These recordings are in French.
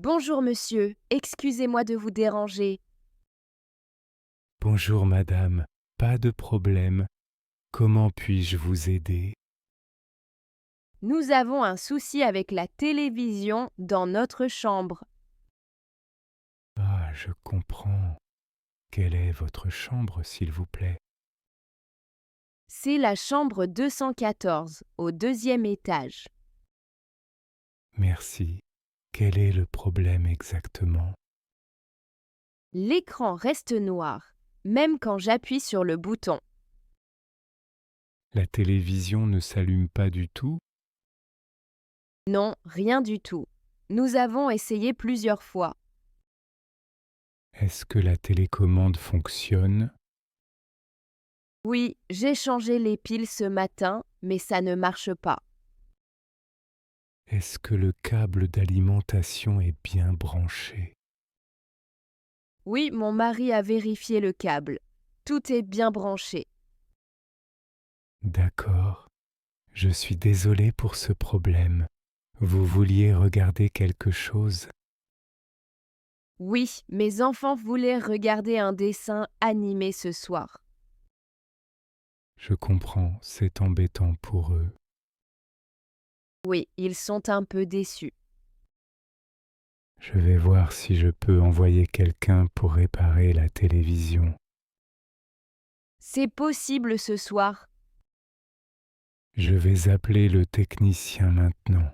Bonjour monsieur, excusez-moi de vous déranger. Bonjour madame, pas de problème. Comment puis-je vous aider? Nous avons un souci avec la télévision dans notre chambre. Ah, je comprends. Quelle est votre chambre, s'il vous plaît? C'est la chambre 214, au deuxième étage. Merci. Quel est le problème exactement? L'écran reste noir, même quand j'appuie sur le bouton. La télévision ne s'allume pas du tout? Non, rien du tout. Nous avons essayé plusieurs fois. Est-ce que la télécommande fonctionne? Oui, j'ai changé les piles ce matin, mais ça ne marche pas. Est-ce que le câble d'alimentation est bien branché? Oui, mon mari a vérifié le câble. Tout est bien branché. D'accord. Je suis désolé pour ce problème. Vous vouliez regarder quelque chose? Oui, mes enfants voulaient regarder un dessin animé ce soir. Je comprends, c'est embêtant pour eux. Oui, ils sont un peu déçus. Je vais voir si je peux envoyer quelqu'un pour réparer la télévision. C'est possible ce soir. Je vais appeler le technicien maintenant.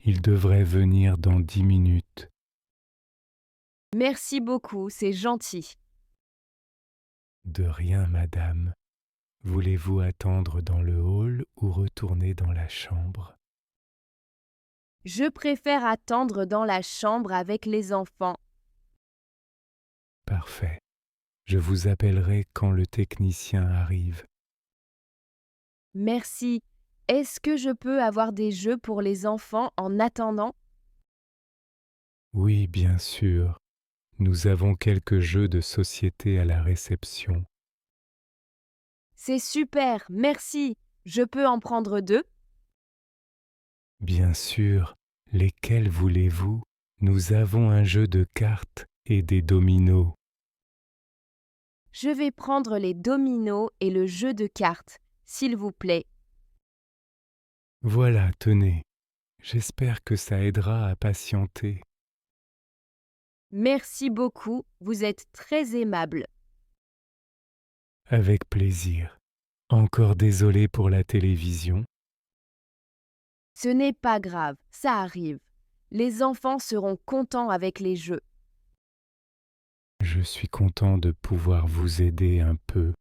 Il devrait venir dans 10 minutes. Merci beaucoup, c'est gentil. De rien, madame. Voulez-vous attendre dans le hall ou retourner dans la chambre? Je préfère attendre dans la chambre avec les enfants. Parfait. Je vous appellerai quand le technicien arrive. Merci. Est-ce que je peux avoir des jeux pour les enfants en attendant? Oui, bien sûr. Nous avons quelques jeux de société à la réception. C'est super, merci. Je peux en prendre deux? Bien sûr, lesquels voulez-vous? Nous avons un jeu de cartes et des dominos. Je vais prendre les dominos et le jeu de cartes, s'il vous plaît. Voilà, tenez. J'espère que ça aidera à patienter. Merci beaucoup, vous êtes très aimable. Avec plaisir. Encore désolé pour la télévision. Ce n'est pas grave, ça arrive. Les enfants seront contents avec les jeux. Je suis content de pouvoir vous aider un peu.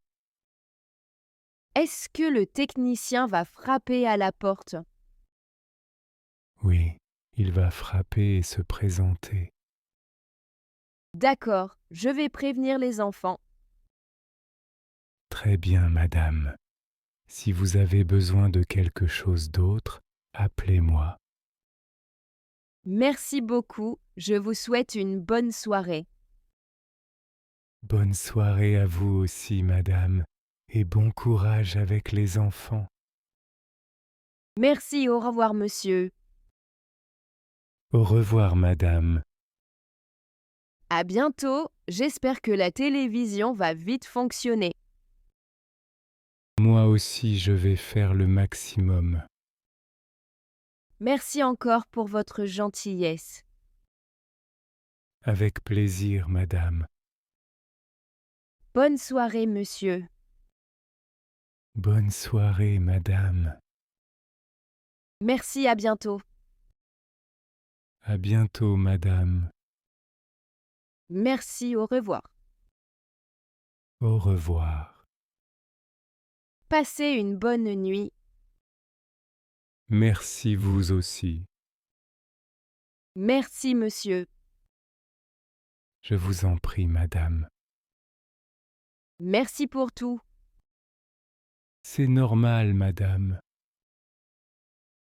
Est-ce que le technicien va frapper à la porte? Oui, il va frapper et se présenter. D'accord, je vais prévenir les enfants. Très bien, madame. Si vous avez besoin de quelque chose d'autre, appelez-moi. Merci beaucoup, je vous souhaite une bonne soirée. Bonne soirée à vous aussi, madame, et bon courage avec les enfants. Merci, au revoir monsieur. Au revoir, madame. À bientôt, j'espère que la télévision va vite fonctionner. Moi aussi, je vais faire le maximum. Merci encore pour votre gentillesse. Avec plaisir, madame. Bonne soirée monsieur. Bonne soirée, madame. Merci, à bientôt. À bientôt, madame. Merci, au revoir. Au revoir. Passez une bonne nuit. Merci vous aussi. Merci monsieur. Je vous en prie, madame. Merci pour tout. C'est normal, madame.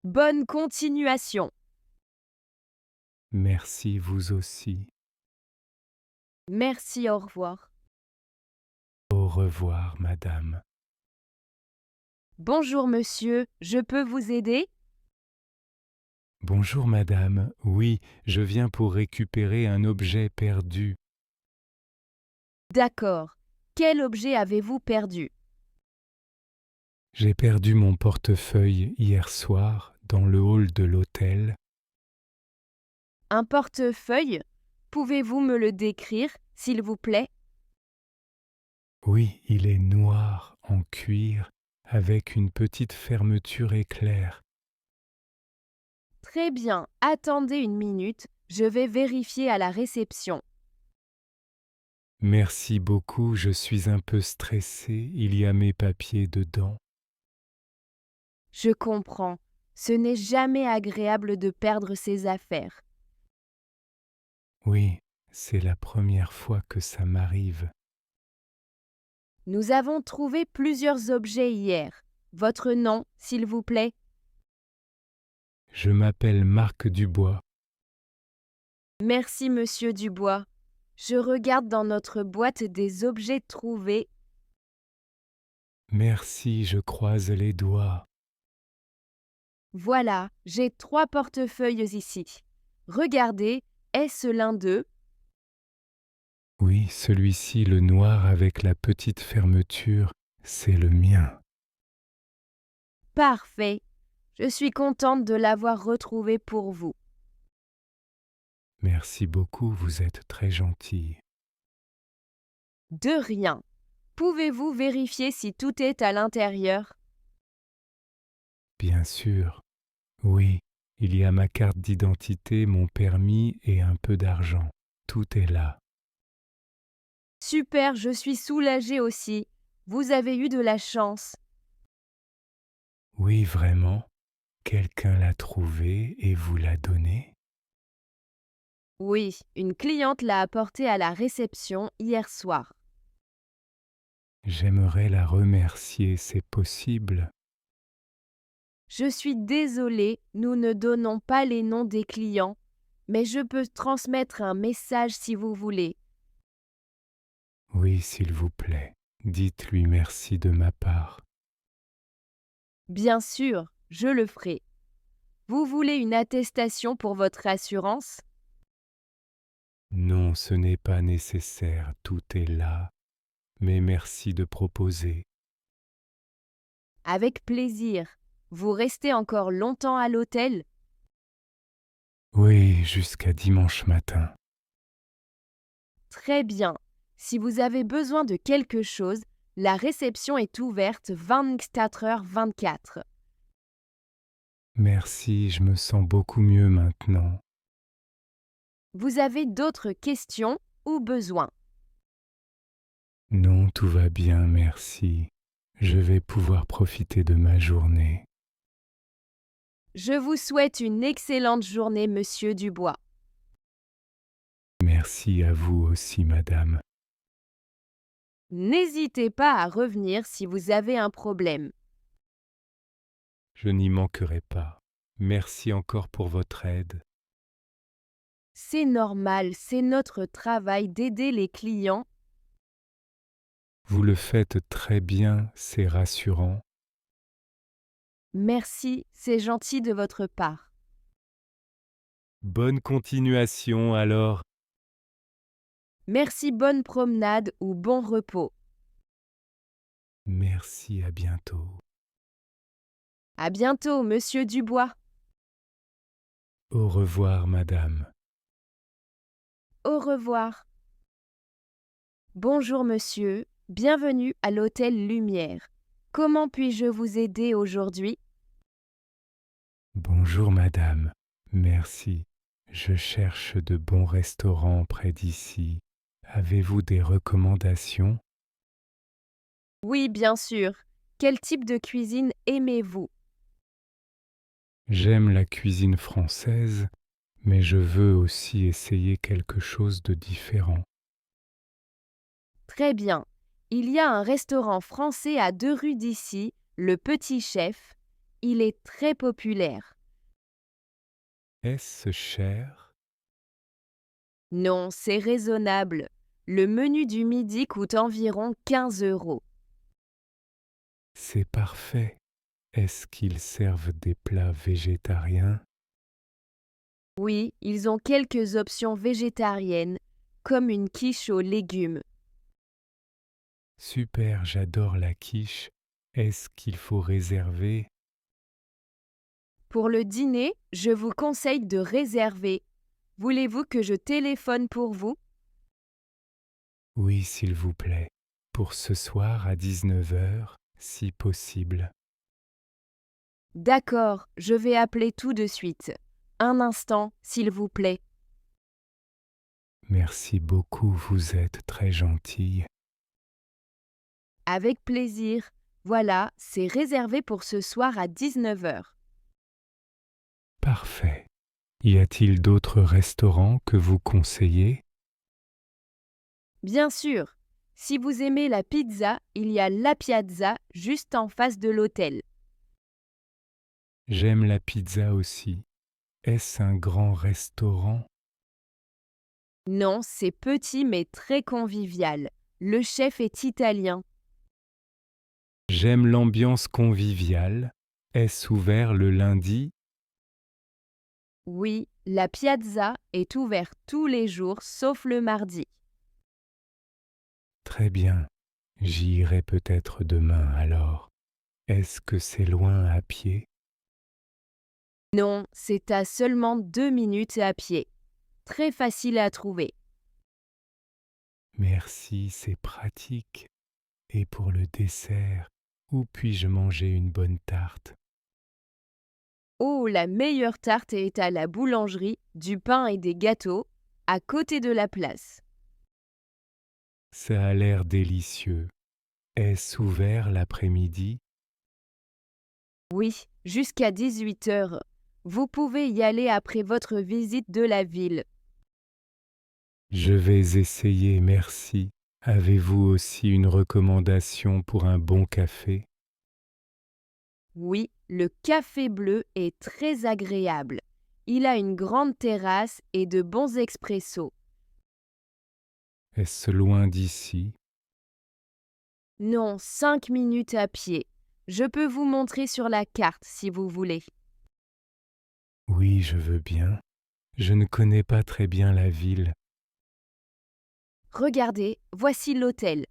Bonne continuation. Merci vous aussi. Merci, au revoir. Au revoir, madame. Bonjour monsieur, je peux vous aider? Bonjour madame, oui, je viens pour récupérer un objet perdu. D'accord. Quel objet avez-vous perdu? J'ai perdu mon portefeuille hier soir dans le hall de l'hôtel. Un portefeuille? Pouvez-vous me le décrire, s'il vous plaît? Oui, il est noir en cuir avec une petite fermeture éclair. Très bien, attendez une minute, je vais vérifier à la réception. Merci beaucoup, je suis un peu stressée, il y a mes papiers dedans. Je comprends, ce n'est jamais agréable de perdre ses affaires. Oui, c'est la première fois que ça m'arrive. Nous avons trouvé plusieurs objets hier. Votre nom, s'il vous plaît? Je m'appelle Marc Dubois. Merci, monsieur Dubois. Je regarde dans notre boîte des objets trouvés. Merci, je croise les doigts. Voilà, j'ai 3 portefeuilles ici. Regardez, est-ce l'un d'eux? Oui, celui-ci, le noir avec la petite fermeture, c'est le mien. Parfait. Je suis contente de l'avoir retrouvé pour vous. Merci beaucoup, vous êtes très gentille. De rien. Pouvez-vous vérifier si tout est à l'intérieur? Bien sûr. Oui, il y a ma carte d'identité, mon permis et un peu d'argent. Tout est là. Super, je suis soulagée aussi. Vous avez eu de la chance. Oui, vraiment. Quelqu'un l'a trouvé et vous l'a donné? Oui, une cliente l'a apporté à la réception hier soir. J'aimerais la remercier, c'est possible? Je suis désolée, nous ne donnons pas les noms des clients, mais je peux transmettre un message si vous voulez. Oui, s'il vous plaît. Dites-lui merci de ma part. Bien sûr, je le ferai. Vous voulez une attestation pour votre assurance? Non, ce n'est pas nécessaire, tout est là. Mais merci de proposer. Avec plaisir. Vous restez encore longtemps à l'hôtel? Oui, jusqu'à dimanche matin. Très bien. Si vous avez besoin de quelque chose, la réception est ouverte 24h/24. Merci, je me sens beaucoup mieux maintenant. Vous avez d'autres questions ou besoins? Non, tout va bien, merci. Je vais pouvoir profiter de ma journée. Je vous souhaite une excellente journée, monsieur Dubois. Merci à vous aussi, madame. N'hésitez pas à revenir si vous avez un problème. Je n'y manquerai pas. Merci encore pour votre aide. C'est normal, c'est notre travail d'aider les clients. Vous le faites très bien, c'est rassurant. Merci, c'est gentil de votre part. Bonne continuation alors. Merci, bonne promenade ou bon repos. Merci, à bientôt. À bientôt, monsieur Dubois. Au revoir, madame. Au revoir. Bonjour, monsieur. Bienvenue à l'hôtel Lumière. Comment puis-je vous aider aujourd'hui? Bonjour, madame. Merci. Je cherche de bons restaurants près d'ici. Avez-vous des recommandations? Oui, bien sûr. Quel type de cuisine aimez-vous? J'aime la cuisine française, mais je veux aussi essayer quelque chose de différent. Très bien. Il y a un restaurant français à 2 rues d'ici, le Petit Chef. Il est très populaire. Est-ce cher? Non, c'est raisonnable. Le menu du midi coûte environ 15 euros. C'est parfait. Est-ce qu'ils servent des plats végétariens? Oui, ils ont quelques options végétariennes, comme une quiche aux légumes. Super, j'adore la quiche. Est-ce qu'il faut réserver? Pour le dîner, je vous conseille de réserver. Voulez-vous que je téléphone pour vous? Oui, s'il vous plaît. Pour ce soir à 19 heures, si possible. D'accord, je vais appeler tout de suite. Un instant, s'il vous plaît. Merci beaucoup, vous êtes très gentille. Avec plaisir. Voilà, c'est réservé pour ce soir à 19 heures. Parfait. Y a-t-il d'autres restaurants que vous conseillez? Bien sûr, si vous aimez la pizza, il y a La Piazza juste en face de l'hôtel. J'aime la pizza aussi. Est-ce un grand restaurant? Non, c'est petit mais très convivial. Le chef est italien. J'aime l'ambiance conviviale. Est-ce ouvert le lundi? Oui, la Piazza est ouverte tous les jours sauf le mardi. Très bien. J'y irai peut-être demain alors. Est-ce que c'est loin à pied? Non, c'est à seulement 2 minutes à pied. Très facile à trouver. Merci, c'est pratique. Et pour le dessert, où puis-je manger une bonne tarte? Oh, la meilleure tarte est à la boulangerie, du pain et des gâteaux, à côté de la place. Ça a l'air délicieux. Est-ce ouvert l'après-midi? Oui, jusqu'à 18 heures. Vous pouvez y aller après votre visite de la ville. Je vais essayer, merci. Avez-vous aussi une recommandation pour un bon café? Oui, le café bleu est très agréable. Il a une grande terrasse et de bons expressos. Est-ce loin d'ici? Non, 5 minutes à pied. Je peux vous montrer sur la carte si vous voulez. Oui, je veux bien. Je ne connais pas très bien la ville. Regardez, voici l'hôtel.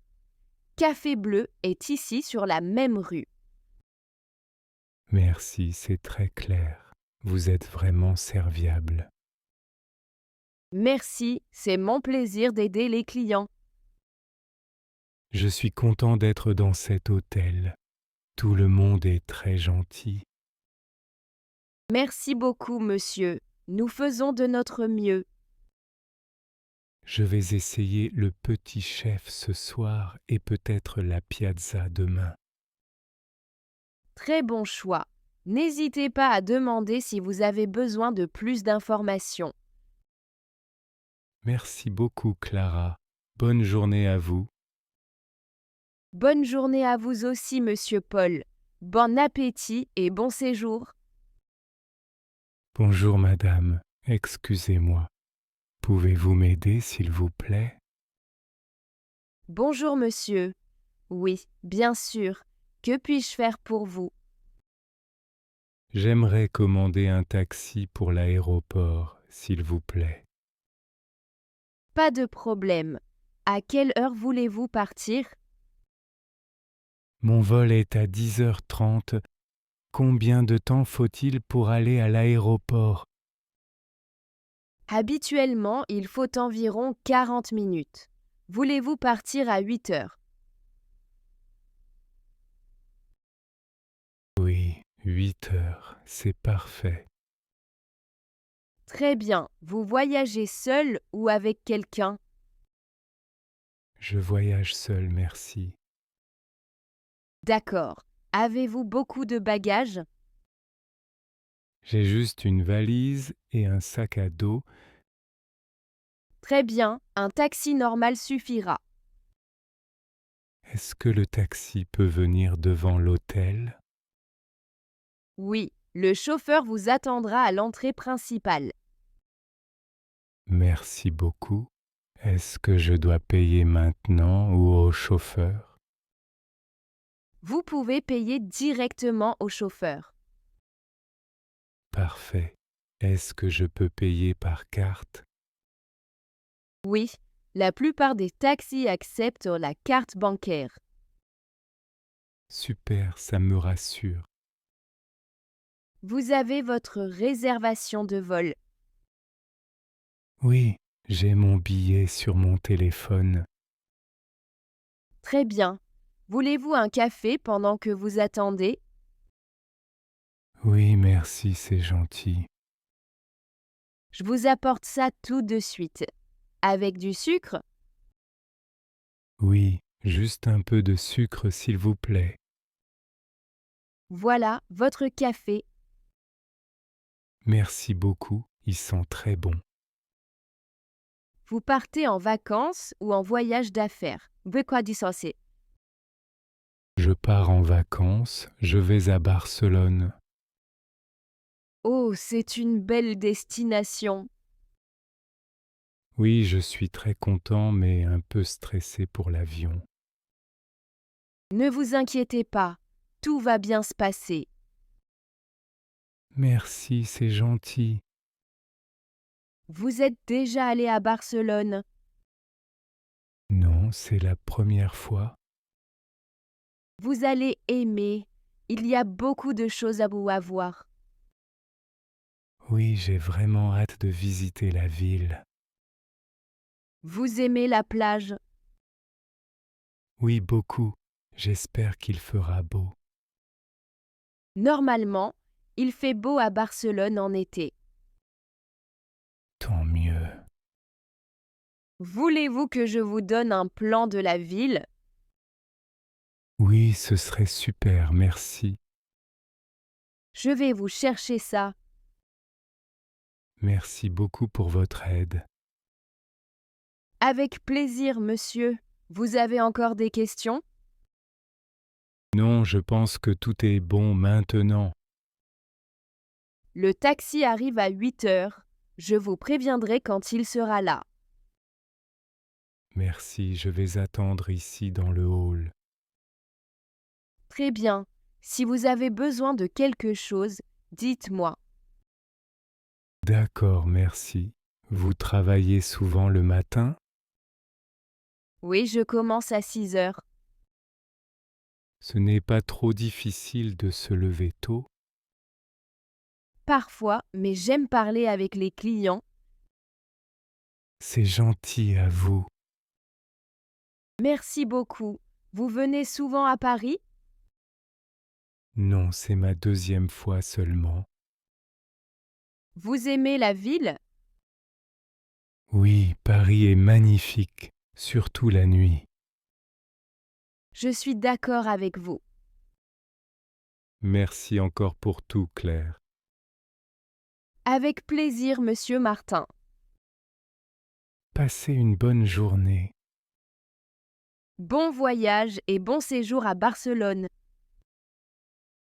Café bleu est ici sur la même rue. Merci, c'est très clair. Vous êtes vraiment serviable. Merci, c'est mon plaisir d'aider les clients. Je suis content d'être dans cet hôtel. Tout le monde est très gentil. Merci beaucoup, monsieur. Nous faisons de notre mieux. Je vais essayer le petit chef ce soir et peut-être la piazza demain. Très bon choix. N'hésitez pas à demander si vous avez besoin de plus d'informations. Merci beaucoup, Clara. Bonne journée à vous. Bonne journée à vous aussi, monsieur Paul. Bon appétit et bon séjour. Bonjour, madame. Excusez-moi. Pouvez-vous m'aider, s'il vous plaît? Bonjour, monsieur. Oui, bien sûr. Que puis-je faire pour vous? J'aimerais commander un taxi pour l'aéroport, s'il vous plaît. Pas de problème. À quelle heure voulez-vous partir? Mon vol est à 10h30. Combien de temps faut-il pour aller à l'aéroport? Habituellement, il faut environ 40 minutes. Voulez-vous partir à 8 heures? Oui, 8 heures, c'est parfait. Très bien. Vous voyagez seul ou avec quelqu'un? Je voyage seul, merci. D'accord. Avez-vous beaucoup de bagages? J'ai juste une valise et un sac à dos. Très bien. Un taxi normal suffira. Est-ce que le taxi peut venir devant l'hôtel? Oui, le chauffeur vous attendra à l'entrée principale. Merci beaucoup. Est-ce que je dois payer maintenant ou au chauffeur? Vous pouvez payer directement au chauffeur. Parfait. Est-ce que je peux payer par carte? Oui, la plupart des taxis acceptent la carte bancaire. Super, ça me rassure. Vous avez votre réservation de vol. Oui, j'ai mon billet sur mon téléphone. Très bien. Voulez-vous un café pendant que vous attendez? Oui, merci, c'est gentil. Je vous apporte ça tout de suite. Avec du sucre? Oui, juste un peu de sucre, s'il vous plaît. Voilà votre café. Merci beaucoup, il sent très bon. Vous partez en vacances ou en voyage d'affaires? De quoi dissocier? Je pars en vacances, je vais à Barcelone. Oh, c'est une belle destination. Oui, je suis très content, mais un peu stressé pour l'avion. Ne vous inquiétez pas, tout va bien se passer. Merci, c'est gentil. Vous êtes déjà allé à Barcelone. Non, c'est la première fois. Vous allez aimer. Il y a beaucoup de choses à vous avoir. Oui, j'ai vraiment hâte de visiter la ville. Vous aimez la plage. Oui, beaucoup. J'espère qu'il fera beau. Normalement, il fait beau à Barcelone en été. Tant mieux. Voulez-vous que je vous donne un plan de la ville? Oui, ce serait super, merci. Je vais vous chercher ça. Merci beaucoup pour votre aide. Avec plaisir, monsieur. Vous avez encore des questions? Non, je pense que tout est bon maintenant. Le taxi arrive à 8 heures. Je vous préviendrai quand il sera là. Merci, je vais attendre ici dans le hall. Très bien. Si vous avez besoin de quelque chose, dites-moi. D'accord, merci. Vous travaillez souvent le matin? Oui, je commence à 6 heures. Ce n'est pas trop difficile de se lever tôt? Parfois, mais j'aime parler avec les clients. C'est gentil à vous. Merci beaucoup. Vous venez souvent à Paris? Non, c'est ma deuxième fois seulement. Vous aimez la ville? Oui, Paris est magnifique, surtout la nuit. Je suis d'accord avec vous. Merci encore pour tout, Claire. Avec plaisir, monsieur Martin. Passez une bonne journée. Bon voyage et bon séjour à Barcelone.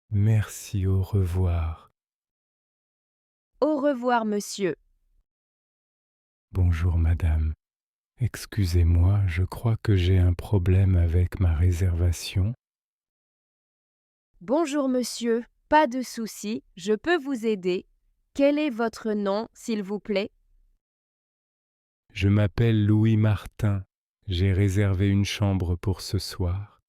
Merci, au revoir. Au revoir, monsieur. Bonjour, madame. Excusez-moi, je crois que j'ai un problème avec ma réservation. Bonjour, monsieur. Pas de souci, je peux vous aider. Quel est votre nom, s'il vous plaît? Je m'appelle Louis Martin. J'ai réservé une chambre pour ce soir.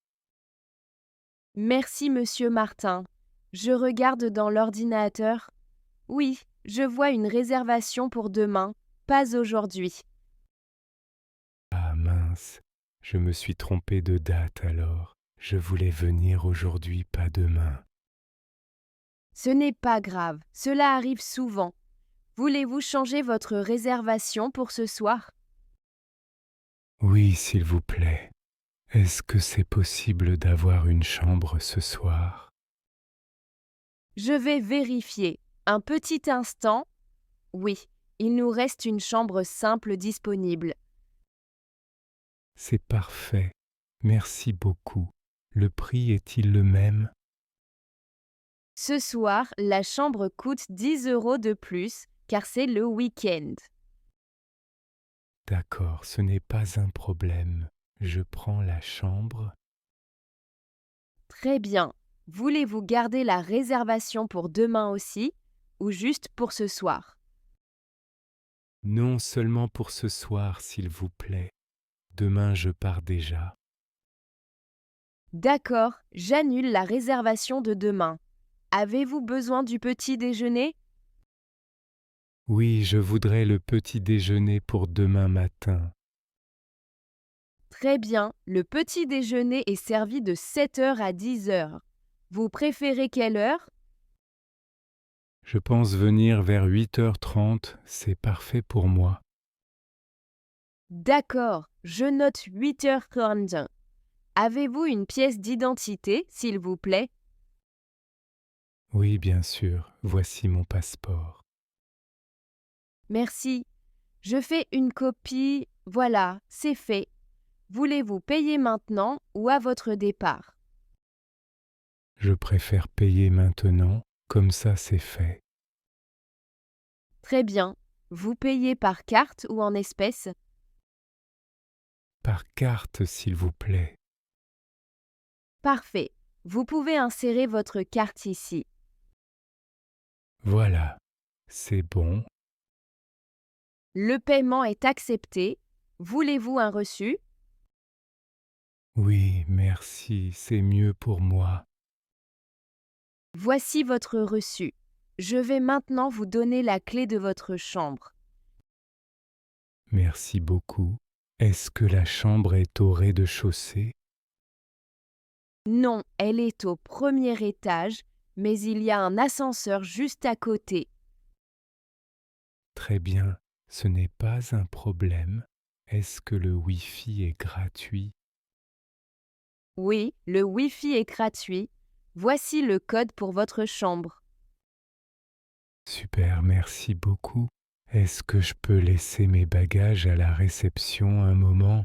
Merci, monsieur Martin. Je regarde dans l'ordinateur. Oui, je vois une réservation pour demain, pas aujourd'hui. Ah mince, je me suis trompé de date alors. Je voulais venir aujourd'hui, pas demain. Ce n'est pas grave, cela arrive souvent. Voulez-vous changer votre réservation pour ce soir? Oui, s'il vous plaît. Est-ce que c'est possible d'avoir une chambre ce soir? Je vais vérifier. Un petit instant. Oui, il nous reste une chambre simple disponible. C'est parfait. Merci beaucoup. Le prix est-il le même? Ce soir, la chambre coûte 10 € de plus, car c'est le week-end. D'accord, ce n'est pas un problème. Je prends la chambre. Très bien. Voulez-vous garder la réservation pour demain aussi? ou juste pour ce soir? Non seulement pour ce soir, s'il vous plaît. Demain je pars déjà. D'accord, j'annule la réservation de demain. Avez-vous besoin du petit déjeuner? Oui, je voudrais le petit déjeuner pour demain matin. Très bien, le petit déjeuner est servi de 7 heures à 10 heures. Vous préférez quelle heure? Je pense venir vers 8h30, c'est parfait pour moi. D'accord, je note 8h30. Avez-vous une pièce d'identité, s'il vous plaît? Oui, bien sûr, voici mon passeport. Merci. Je fais une copie. Voilà, c'est fait. Voulez-vous payer maintenant ou à votre départ? Je préfère payer maintenant, comme ça c'est fait. Très bien. Vous payez par carte ou en espèces? Par carte, s'il vous plaît. Parfait. Vous pouvez insérer votre carte ici. Voilà, c'est bon. Le paiement est accepté. Voulez-vous un reçu? Oui, merci, c'est mieux pour moi. Voici votre reçu. Je vais maintenant vous donner la clé de votre chambre. Merci beaucoup. Est-ce que la chambre est au rez-de-chaussée? Non, elle est au premier étage, mais il y a un ascenseur juste à côté. Très bien, ce n'est pas un problème. Est-ce que le Wi-Fi est gratuit? Oui, le Wi-Fi est gratuit. Voici le code pour votre chambre. Super, merci beaucoup. Est-ce que je peux laisser mes bagages à la réception un moment?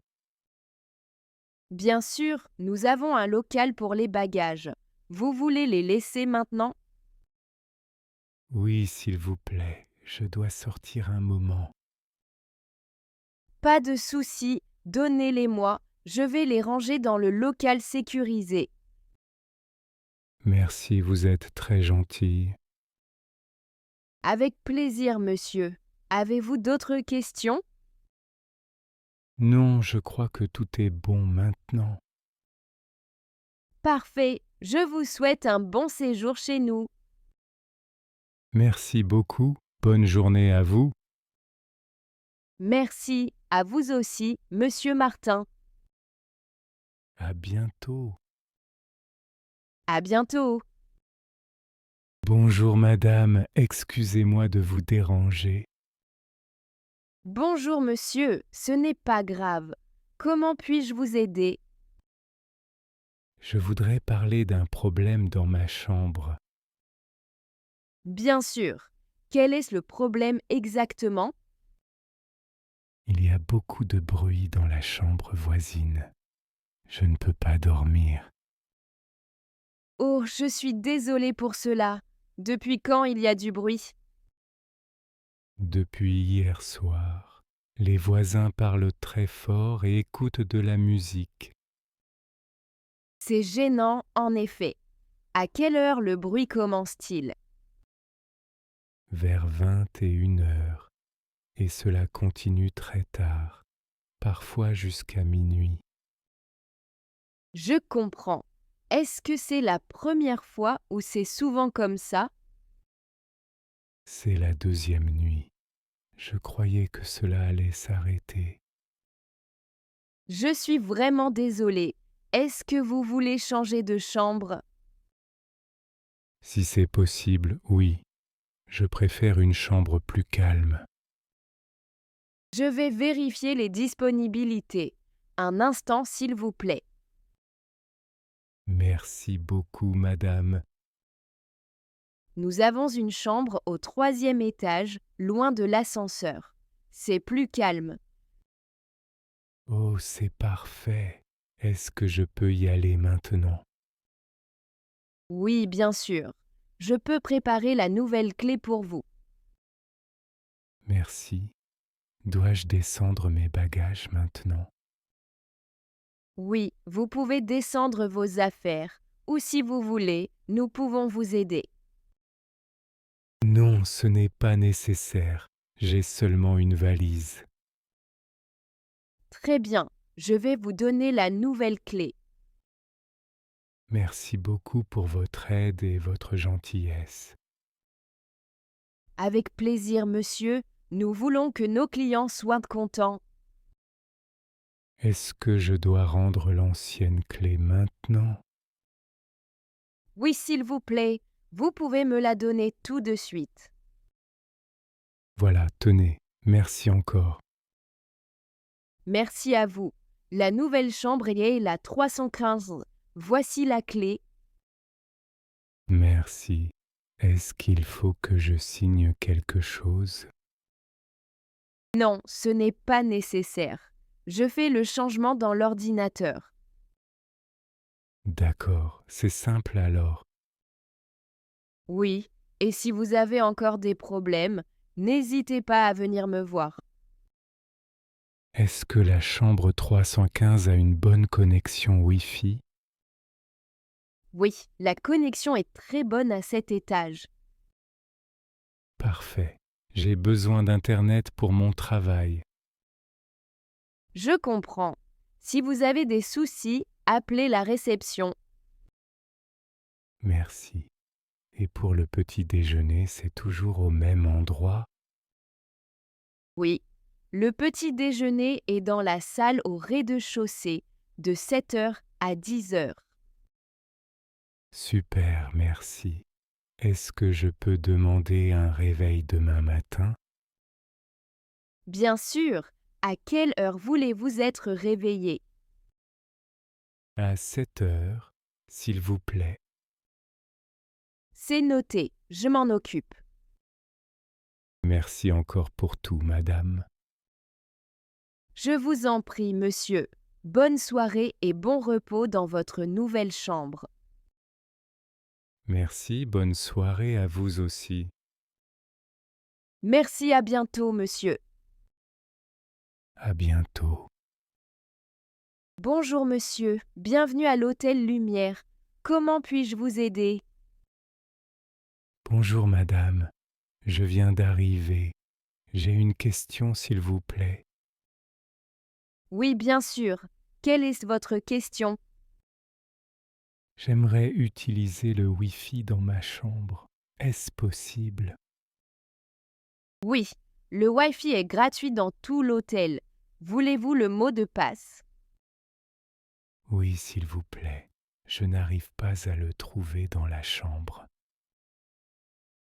Bien sûr, nous avons un local pour les bagages. Vous voulez les laisser maintenant? Oui, s'il vous plaît, je dois sortir un moment. Pas de souci, donnez-les-moi. Je vais les ranger dans le local sécurisé. Merci, vous êtes très gentil. Avec plaisir, monsieur. Avez-vous d'autres questions? Non, je crois que tout est bon maintenant. Parfait. Je vous souhaite un bon séjour chez nous. Merci beaucoup. Bonne journée à vous. Merci. À vous aussi, monsieur Martin. À bientôt. À bientôt. Bonjour madame, excusez-moi de vous déranger. Bonjour, monsieur. Ce n'est pas grave. Comment puis-je vous aider? Je voudrais parler d'un problème dans ma chambre. Bien sûr. Quel est le problème exactement? Il y a beaucoup de bruit dans la chambre voisine. Je ne peux pas dormir. Oh, je suis désolée pour cela. Depuis quand il y a du bruit? Depuis hier soir, les voisins parlent très fort et écoutent de la musique. C'est gênant, en effet. À quelle heure le bruit commence-t-il? Vers 21h, et cela continue très tard, parfois jusqu'à minuit. Je comprends. Est-ce que c'est la première fois ou c'est souvent comme ça? C'est la deuxième nuit. Je croyais que cela allait s'arrêter. Je suis vraiment désolée. Est-ce que vous voulez changer de chambre? Si c'est possible, oui. Je préfère une chambre plus calme. Je vais vérifier les disponibilités. Un instant, s'il vous plaît. Merci beaucoup, madame. Nous avons une chambre au troisième étage, loin de l'ascenseur. C'est plus calme. Oh, c'est parfait. Est-ce que je peux y aller maintenant? Oui, bien sûr. Je peux préparer la nouvelle clé pour vous. Merci. Dois-je descendre mes bagages maintenant? Oui, vous pouvez descendre vos affaires, ou si vous voulez, nous pouvons vous aider. Non, ce n'est pas nécessaire. J'ai seulement une valise. Très bien, je vais vous donner la nouvelle clé. Merci beaucoup pour votre aide et votre gentillesse. Avec plaisir, monsieur, nous voulons que nos clients soient contents. Est-ce que je dois rendre l'ancienne clé maintenant? Oui, s'il vous plaît, vous pouvez me la donner tout de suite. Voilà, tenez, merci encore. Merci à vous. La nouvelle chambre est la 315. Voici la clé. Merci. Est-ce qu'il faut que je signe quelque chose? Non, ce n'est pas nécessaire. Je fais le changement dans l'ordinateur. D'accord, c'est simple alors. Oui, et si vous avez encore des problèmes, n'hésitez pas à venir me voir. Est-ce que la chambre 315 a une bonne connexion Wi-Fi? Oui, la connexion est très bonne à cet étage. Parfait. J'ai besoin d'Internet pour mon travail. Je comprends. Si vous avez des soucis, appelez la réception. Merci. Et pour le petit déjeuner, c'est toujours au même endroit? Oui, le petit déjeuner est dans la salle au rez-de-chaussée, de 7 heures à 10 heures. Super, merci. Est-ce que je peux demander un réveil demain matin? Bien sûr, à quelle heure voulez-vous être réveillé? À 7 heures, s'il vous plaît. C'est noté, je m'en occupe. Merci encore pour tout, madame. Je vous en prie, monsieur. Bonne soirée et bon repos dans votre nouvelle chambre. Merci, bonne soirée à vous aussi. Merci, à bientôt, monsieur. À bientôt. Bonjour, monsieur. Bienvenue à l'hôtel Lumière. Comment puis-je vous aider? Bonjour, madame. Je viens d'arriver. J'ai une question, s'il vous plaît. Oui, bien sûr. Quelle est votre question? J'aimerais utiliser le Wi-Fi dans ma chambre. Est-ce possible? Oui, le Wi-Fi est gratuit dans tout l'hôtel. Voulez-vous le mot de passe? Oui, s'il vous plaît. Je n'arrive pas à le trouver dans la chambre.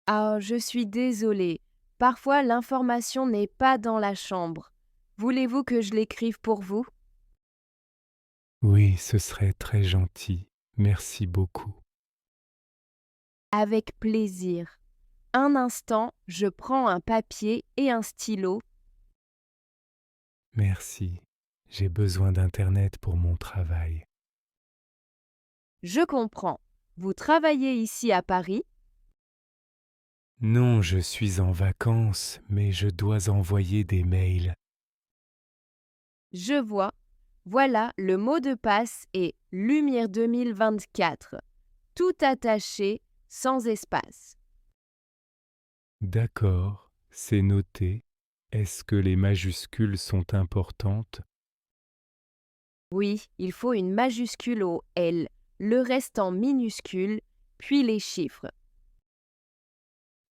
Ah, je suis désolée. Parfois, l'information n'est pas dans la chambre. Voulez-vous que je l'écrive pour vous? Oui, ce serait très gentil. Merci beaucoup. Avec plaisir. Un instant, je prends un papier et un stylo. Merci. J'ai besoin d'Internet pour mon travail. Je comprends. Vous travaillez ici à Paris? Non, je suis en vacances, mais je dois envoyer des mails. Je vois. Voilà, le mot de passe est Lumière 2024. Tout attaché, sans espace. D'accord, c'est noté. Est-ce que les majuscules sont importantes? Oui, il faut une majuscule au L, le reste en minuscule, puis les chiffres.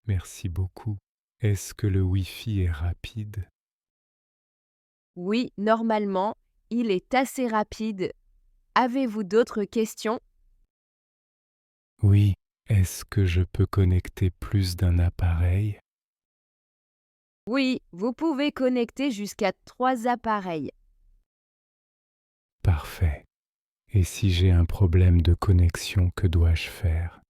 Merci beaucoup. Est-ce que le Wi-Fi est rapide? Oui, normalement, il est assez rapide. Avez-vous d'autres questions? Oui. Est-ce que je peux connecter plus d'un appareil? Oui, vous pouvez connecter jusqu'à 3 appareils. Parfait. Et si j'ai un problème de connexion, que dois-je faire?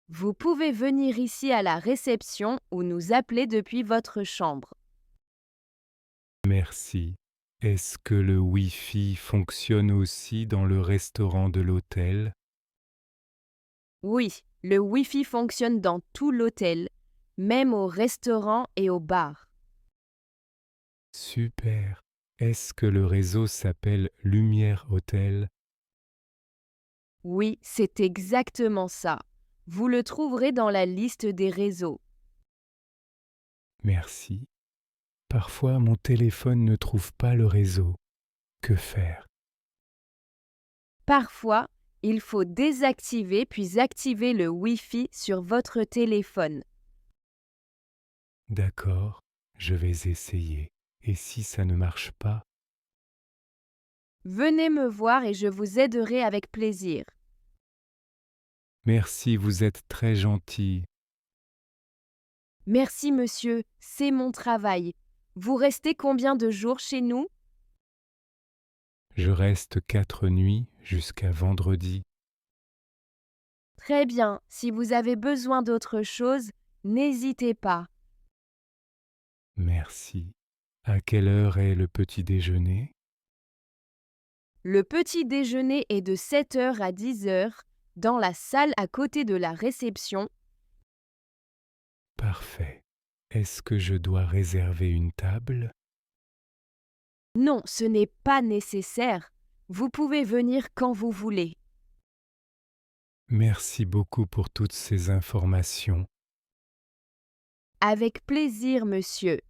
Vous pouvez venir ici à la réception ou nous appeler depuis votre chambre. Merci. Est-ce que le Wi-Fi fonctionne aussi dans le restaurant de l'hôtel? Oui, le Wi-Fi fonctionne dans tout l'hôtel, même au restaurant et au bar. Super. Est-ce que le réseau s'appelle Lumière Hôtel? Oui, c'est exactement ça. Vous le trouverez dans la liste des réseaux. Merci. Parfois, mon téléphone ne trouve pas le réseau. Que faire? Parfois, il faut désactiver puis activer le Wi-Fi sur votre téléphone. D'accord, je vais essayer. Et si ça ne marche pas? Venez me voir et je vous aiderai avec plaisir. Merci, vous êtes très gentil. Merci monsieur, c'est mon travail. Vous restez combien de jours chez nous? Je reste 4 nuits jusqu'à vendredi. Très bien, si vous avez besoin d'autre chose, n'hésitez pas. Merci. À quelle heure est le petit déjeuner? Le petit déjeuner est de 7 heures à 10 heures, dans la salle à côté de la réception. Parfait. Est-ce que je dois réserver une table? Non, ce n'est pas nécessaire. Vous pouvez venir quand vous voulez. Merci beaucoup pour toutes ces informations. Avec plaisir, monsieur.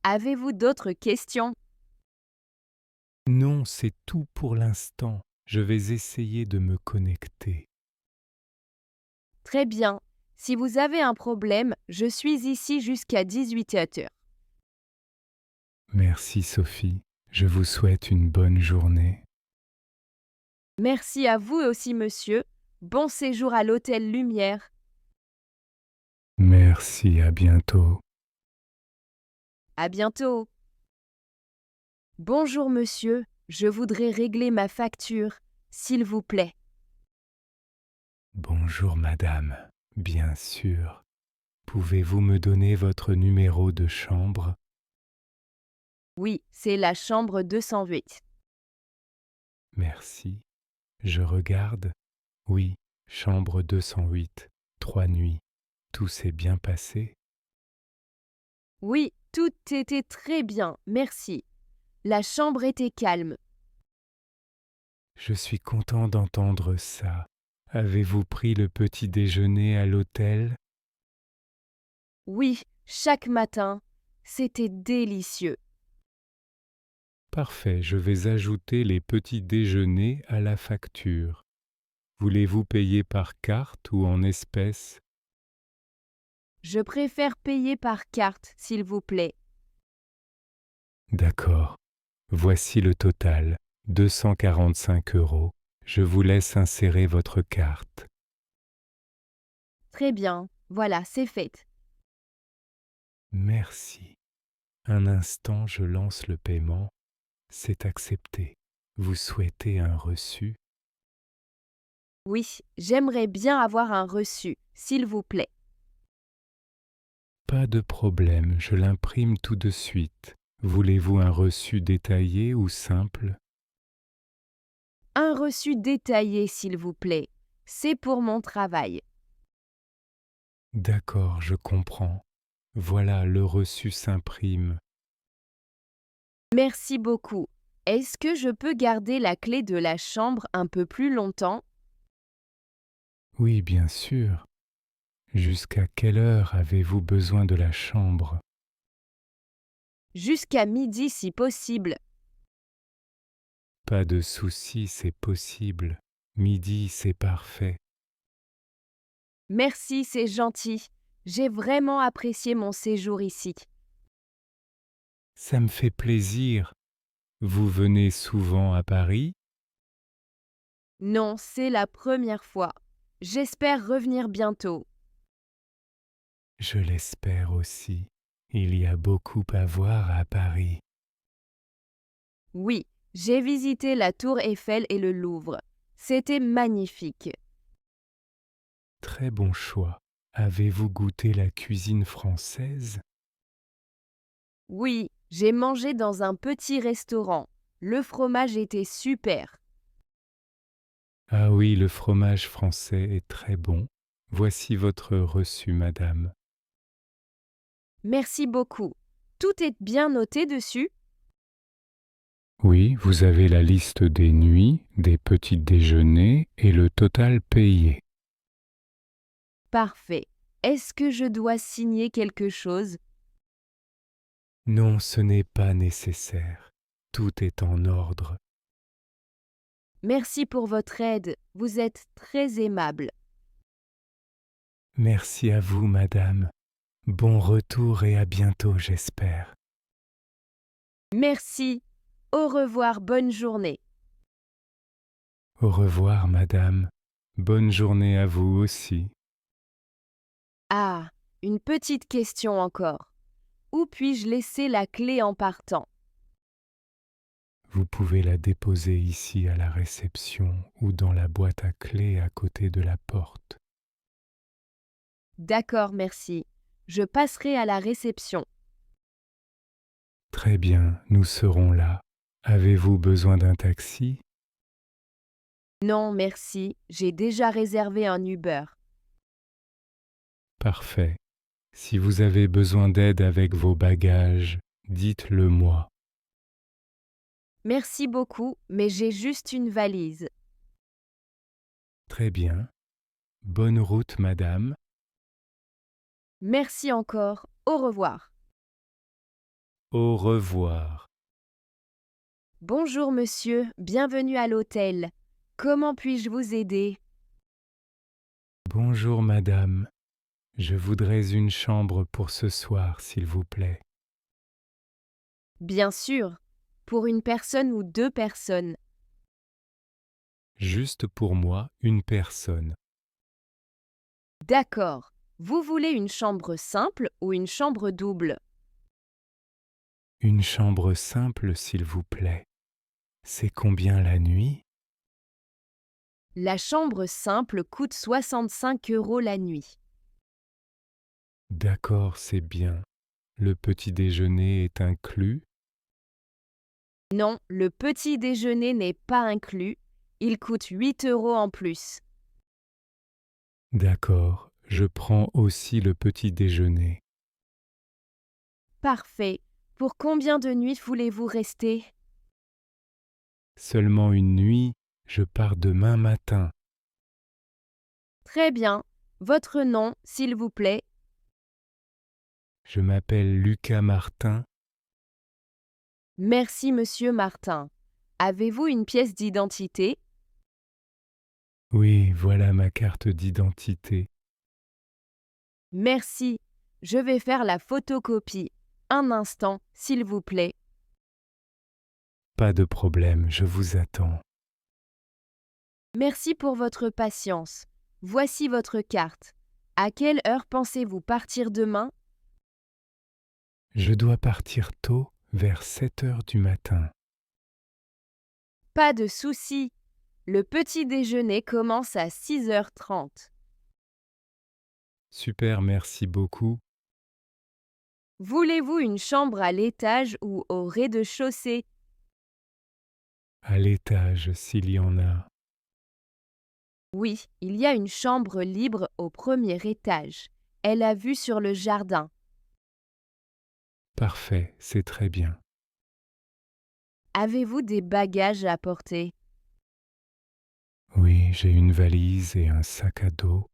Avez-vous d'autres questions? Non, c'est tout pour l'instant. Je vais essayer de me connecter. Très bien. Si vous avez un problème, je suis ici jusqu'à 18 heures. Merci Sophie. Je vous souhaite une bonne journée. Merci à vous aussi, monsieur. Bon séjour à l'hôtel Lumière. Merci, à bientôt. À bientôt. Bonjour, monsieur. Je voudrais régler ma facture, s'il vous plaît. Bonjour madame. Bien sûr. Pouvez-vous me donner votre numéro de chambre? Oui, c'est la chambre 208. Merci. Je regarde. Oui, chambre 208. 3 nuits. Tout s'est bien passé? Oui, tout était très bien, merci. La chambre était calme. Je suis content d'entendre ça. Avez-vous pris le petit déjeuner à l'hôtel? Oui, chaque matin. C'était délicieux. Parfait, je vais ajouter les petits déjeuners à la facture. Voulez-vous payer par carte ou en espèces? Je préfère payer par carte, s'il vous plaît. D'accord. Voici le total, 245 €. Je vous laisse insérer votre carte. Très bien, voilà, c'est fait. Merci. Un instant, je lance le paiement. C'est accepté. Vous souhaitez un reçu? Oui, j'aimerais bien avoir un reçu, s'il vous plaît. Pas de problème, je l'imprime tout de suite. Voulez-vous un reçu détaillé ou simple? Un reçu détaillé, s'il vous plaît. C'est pour mon travail. D'accord, je comprends. Voilà, le reçu s'imprime. Merci beaucoup. Est-ce que je peux garder la clé de la chambre un peu plus longtemps? Oui, bien sûr. Jusqu'à quelle heure avez-vous besoin de la chambre? Jusqu'à midi si possible. Pas de souci, c'est possible. Midi, c'est parfait. Merci, c'est gentil. J'ai vraiment apprécié mon séjour ici. Ça me fait plaisir. Vous venez souvent à Paris? Non, c'est la première fois. J'espère revenir bientôt. Je l'espère aussi. Il y a beaucoup à voir à Paris. Oui, j'ai visité la Tour Eiffel et le Louvre. C'était magnifique. Très bon choix. Avez-vous goûté la cuisine française? Oui, j'ai mangé dans un petit restaurant. Le fromage était super. Ah oui, le fromage français est très bon. Voici votre reçu, madame. Merci beaucoup. Tout est bien noté dessus? Oui, vous avez la liste des nuits, des petits déjeuners et le total payé. Parfait. Est-ce que je dois signer quelque chose? Non, ce n'est pas nécessaire. Tout est en ordre. Merci pour votre aide. Vous êtes très aimable. Merci à vous, madame. Bon retour et à bientôt, j'espère. Merci. Au revoir, bonne journée. Au revoir, madame. Bonne journée à vous aussi. Ah, une petite question encore. Où puis-je laisser la clé en partant? Vous pouvez la déposer ici à la réception ou dans la boîte à clés à côté de la porte. D'accord, merci. Je passerai à la réception. Très bien, nous serons là. Avez-vous besoin d'un taxi? Non, merci. J'ai déjà réservé un Uber. Parfait. Si vous avez besoin d'aide avec vos bagages, dites-le moi. Merci beaucoup, mais j'ai juste une valise. Très bien. Bonne route, madame. Merci encore. Au revoir. Au revoir. Bonjour monsieur, bienvenue à l'hôtel. Comment puis-je vous aider? Bonjour, madame. Je voudrais une chambre pour ce soir, s'il vous plaît. Bien sûr, pour une personne ou deux personnes. Juste pour moi, une personne. D'accord. Vous voulez une chambre simple ou une chambre double? Une chambre simple, s'il vous plaît. C'est combien la nuit? La chambre simple coûte 65 € la nuit. D'accord, c'est bien. Le petit déjeuner est inclus? Non, le petit déjeuner n'est pas inclus. Il coûte 8 € en plus. D'accord, je prends aussi le petit déjeuner. Parfait. Pour combien de nuits voulez-vous rester? Seulement une nuit, je pars demain matin. Très bien. Votre nom, s'il vous plaît? Je m'appelle Lucas Martin. Merci, monsieur Martin. Avez-vous une pièce d'identité? Oui, voilà ma carte d'identité. Merci. Je vais faire la photocopie. Un instant, s'il vous plaît. Pas de problème, je vous attends. Merci pour votre patience. Voici votre carte. À quelle heure pensez-vous partir demain? Je dois partir tôt, vers 7 heures du matin. Pas de souci. Le petit déjeuner commence à 6h30. Super, merci beaucoup. Voulez-vous une chambre à l'étage ou au rez-de-chaussée? À l'étage, s'il y en a. Oui, il y a une chambre libre au premier étage. Elle a vue sur le jardin. Parfait, c'est très bien. Avez-vous des bagages à porter? Oui, j'ai une valise et un sac à dos.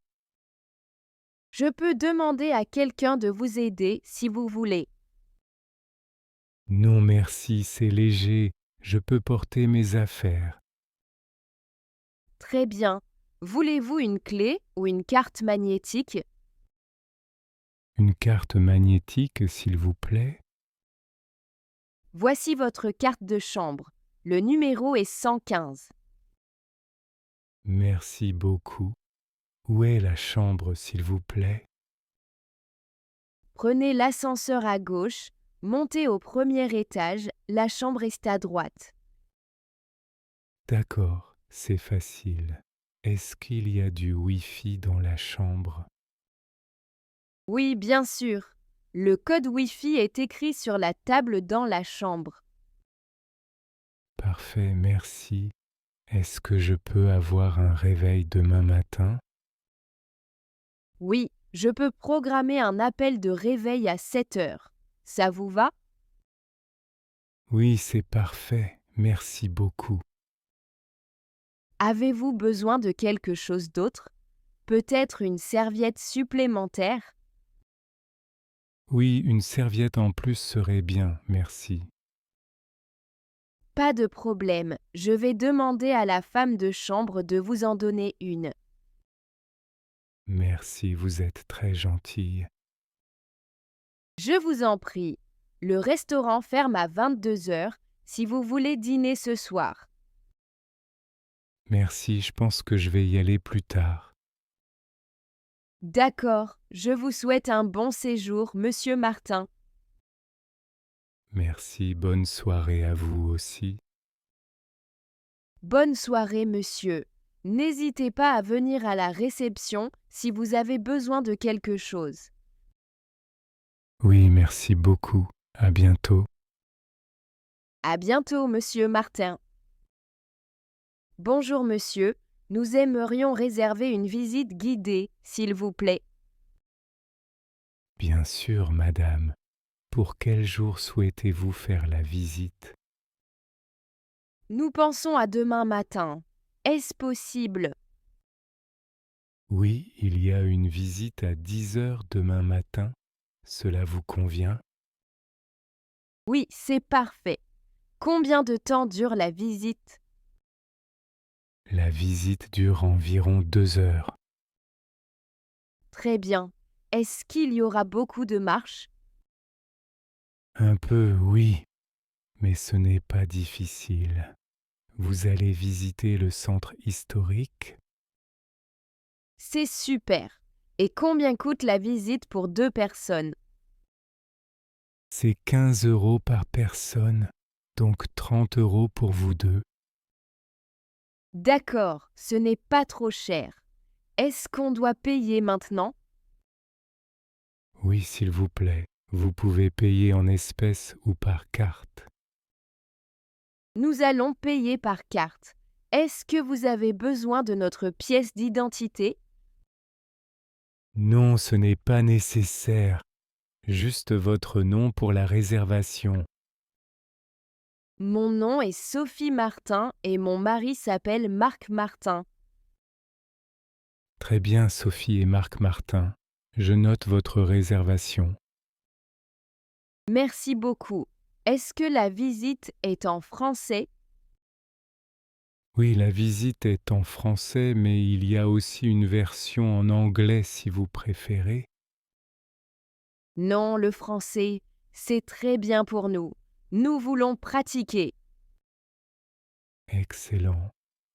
Je peux demander à quelqu'un de vous aider si vous voulez. Non merci, c'est léger, je peux porter mes affaires. Très bien. Voulez-vous une clé ou une carte magnétique? Une carte magnétique, s'il vous plaît. Voici votre carte de chambre. Le numéro est 115. Merci beaucoup. Où est la chambre, s'il vous plaît? Prenez l'ascenseur à gauche, montez au premier étage, la chambre est à droite. D'accord, c'est facile. Est-ce qu'il y a du Wi-Fi dans la chambre? Oui, bien sûr. Le code Wi-Fi est écrit sur la table dans la chambre. Parfait, merci. Est-ce que je peux avoir un réveil demain matin? Oui, je peux programmer un appel de réveil à 7 heures. Ça vous va? Oui, c'est parfait. Merci beaucoup. Avez-vous besoin de quelque chose d'autre? Peut-être une serviette supplémentaire? Oui, une serviette en plus serait bien, merci. Pas de problème, je vais demander à la femme de chambre de vous en donner une. Merci, vous êtes très gentille. Je vous en prie. Le restaurant ferme à 22 heures si vous voulez dîner ce soir. Merci, je pense que je vais y aller plus tard. D'accord, je vous souhaite un bon séjour, Monsieur Martin. Merci, bonne soirée à vous aussi. Bonne soirée, monsieur. N'hésitez pas à venir à la réception si vous avez besoin de quelque chose. Oui, merci beaucoup. À bientôt. À bientôt, monsieur Martin. Bonjour, monsieur. Nous aimerions réserver une visite guidée, s'il vous plaît. Bien sûr, madame. Pour quel jour souhaitez-vous faire la visite? Nous pensons à demain matin. Est-ce possible? Oui, il y a une visite à 10 heures demain matin. Cela vous convient? Oui, c'est parfait. Combien de temps dure la visite? La visite dure environ 2 heures. Très bien. Est-ce qu'il y aura beaucoup de marches? Un peu, oui, mais ce n'est pas difficile. Vous allez visiter le centre historique? C'est super. Et combien coûte la visite pour 2 personnes? C'est 15 € par personne, donc 30 € pour vous deux. D'accord, ce n'est pas trop cher. Est-ce qu'on doit payer maintenant? Oui, s'il vous plaît, vous pouvez payer en espèces ou par carte. Nous allons payer par carte. Est-ce que vous avez besoin de notre pièce d'identité? Non, ce n'est pas nécessaire. Juste votre nom pour la réservation. Mon nom est Sophie Martin et mon mari s'appelle Marc Martin. Très bien, Sophie et Marc Martin. Je note votre réservation. Merci beaucoup. Est-ce que la visite est en français? Oui, la visite est en français, mais il y a aussi une version en anglais si vous préférez. Non, le français, c'est très bien pour nous. Nous voulons pratiquer. Excellent.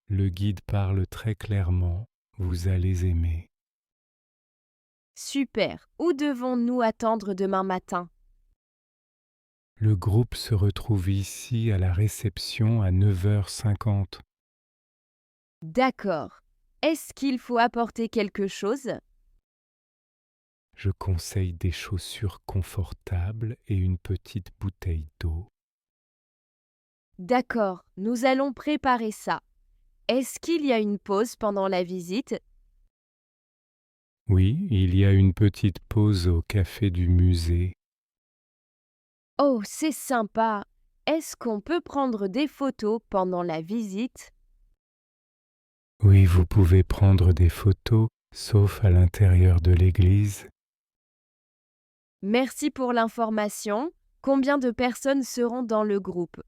Le guide parle très clairement. Vous allez aimer. Super. Où devons-nous attendre demain matin? Le groupe se retrouve ici à la réception à 9h50. D'accord. Est-ce qu'il faut apporter quelque chose? Je conseille des chaussures confortables et une petite bouteille d'eau. D'accord, nous allons préparer ça. Est-ce qu'il y a une pause pendant la visite? Oui, il y a une petite pause au café du musée. Oh, c'est sympa. Est-ce qu'on peut prendre des photos pendant la visite? Oui, vous pouvez prendre des photos, sauf à l'intérieur de l'église. Merci pour l'information. Combien de personnes seront dans le groupe?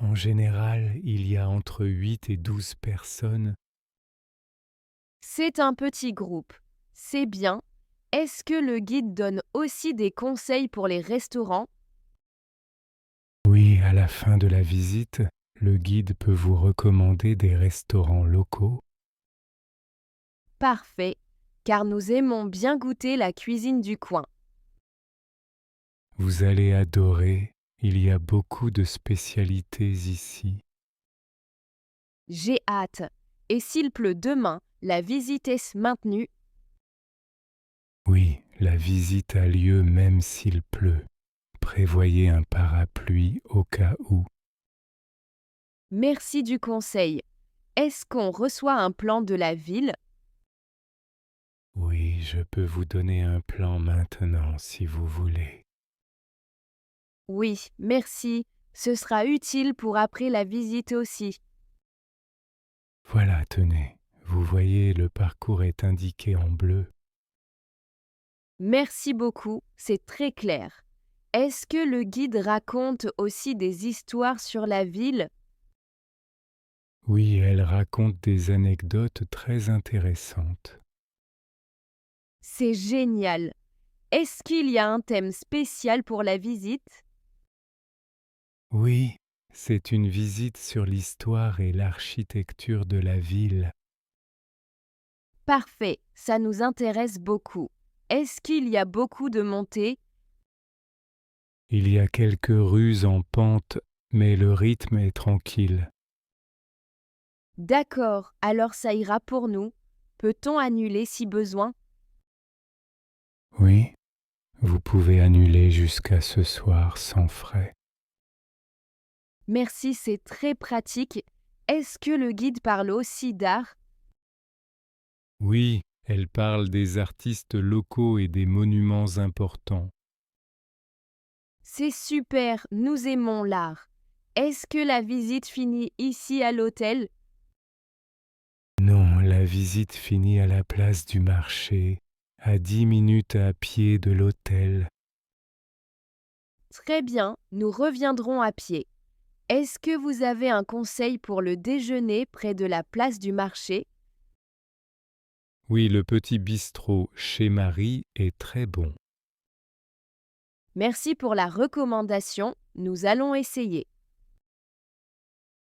En général, il y a entre 8 et 12 personnes. C'est un petit groupe. C'est bien. Est-ce que le guide donne aussi des conseils pour les restaurants? Oui, à la fin de la visite, le guide peut vous recommander des restaurants locaux. Parfait, car nous aimons bien goûter la cuisine du coin. Vous allez adorer, il y a beaucoup de spécialités ici. J'ai hâte. Et s'il pleut demain, la visite est maintenue? Oui, la visite a lieu même s'il pleut. Prévoyez un parapluie au cas où. Merci du conseil. Est-ce qu'on reçoit un plan de la ville? Oui, je peux vous donner un plan maintenant si vous voulez. Oui, merci. Ce sera utile pour après la visite aussi. Voilà, tenez, Vous voyez, le parcours est indiqué en bleu. Merci beaucoup, c'est très clair. Est-ce que le guide raconte aussi des histoires sur la ville? Oui, elle raconte des anecdotes très intéressantes. C'est génial. Est-ce qu'il y a un thème spécial pour la visite? Oui, c'est une visite sur l'histoire et l'architecture de la ville. Parfait, ça nous intéresse beaucoup. Est-ce qu'il y a beaucoup de montées? Il y a quelques rues en pente, mais le rythme est tranquille. D'accord, alors ça ira pour nous. Peut-on annuler si besoin? Oui, vous pouvez annuler jusqu'à ce soir sans frais. Merci, c'est très pratique. Est-ce que le guide parle aussi d'art? Oui, elle parle des artistes locaux et des monuments importants. C'est super, nous aimons l'art. Est-ce que la visite finit ici à l'hôtel? Non, la visite finit à la place du marché, à 10 minutes à pied de l'hôtel. Très bien, nous reviendrons à pied. Est-ce que vous avez un conseil pour le déjeuner près de la place du marché? Oui, le petit bistrot chez Marie est très bon. Merci pour la recommandation, nous allons essayer.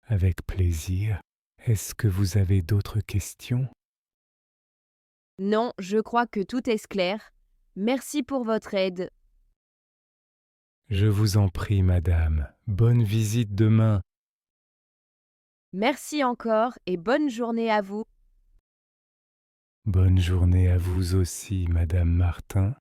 Avec plaisir. Est-ce que vous avez d'autres questions? Non, je crois que tout est clair. Merci pour votre aide. Je vous en prie, madame. Bonne visite demain. Merci encore et bonne journée à vous. Bonne journée à vous aussi, madame Martin.